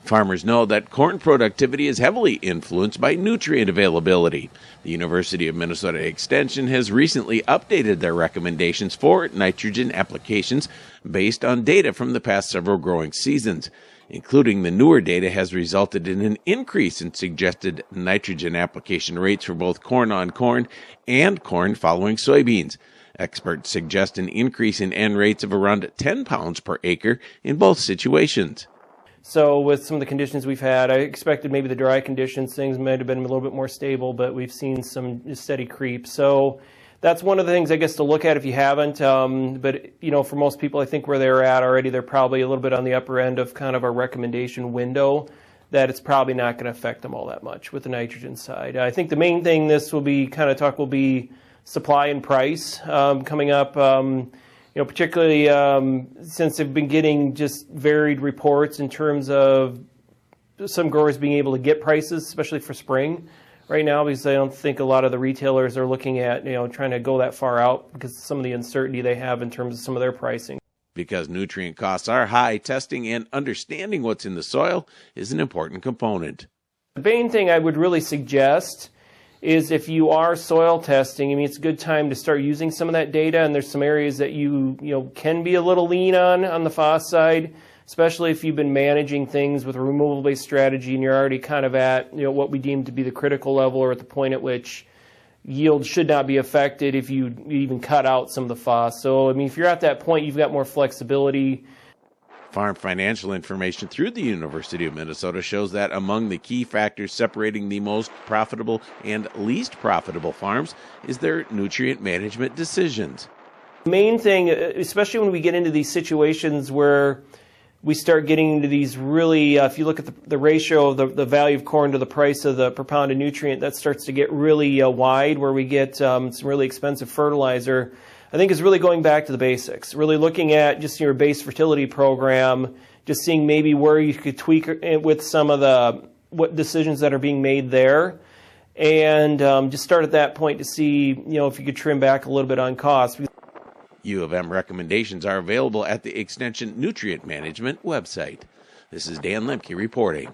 Farmers know that corn productivity is heavily influenced by nutrient availability. The University of Minnesota Extension has recently updated their recommendations for nitrogen applications based on data from the past several growing seasons. Including the newer data has resulted in an increase in suggested nitrogen application rates for both corn on corn and corn following soybeans. Experts suggest an increase in N rates of around 10 pounds per acre in both situations. So with some of the conditions we've had, I expected maybe the dry conditions, things might have been a little bit more stable, but we've seen some steady creep. So that's one of the things, I guess, to look at if you haven't. But, for most people, I think where they're at already, they're probably a little bit on the upper end of kind of our recommendation window, that it's probably not going to affect them all that much with the nitrogen side. I think the main thing this will be will be supply and price coming up. Particularly since they've been getting just varied reports in terms of some growers being able to get prices, especially for spring right now, because I don't think a lot of the retailers are looking at, trying to go that far out because of some of the uncertainty they have in terms of some of their pricing. Because nutrient costs are high, testing and understanding what's in the soil is an important component. The main thing I would really suggest is if you are soil testing, it's a good time to start using some of that data, and there's some areas that you can be a little lean on the phos side, especially if you've been managing things with a removal-based strategy and you're already kind of at what we deem to be the critical level, or at the point at which yield should not be affected if you even cut out some of the phos. So, if you're at that point, you've got more flexibility. Farm financial information through the University of Minnesota shows that among the key factors separating the most profitable and least profitable farms is their nutrient management decisions. The main thing, especially when we get into these situations where we start getting into these really, if you look at the ratio of the value of corn to the price of the per pound of nutrient, that starts to get really wide, where we get some really expensive fertilizer. I think is really going back to the basics, really looking at just your base fertility program, just seeing maybe where you could tweak with some of what decisions that are being made there, and just start at that point to see if you could trim back a little bit on cost. U of M recommendations are available at the Extension Nutrient Management website. This is Dan Lemke reporting.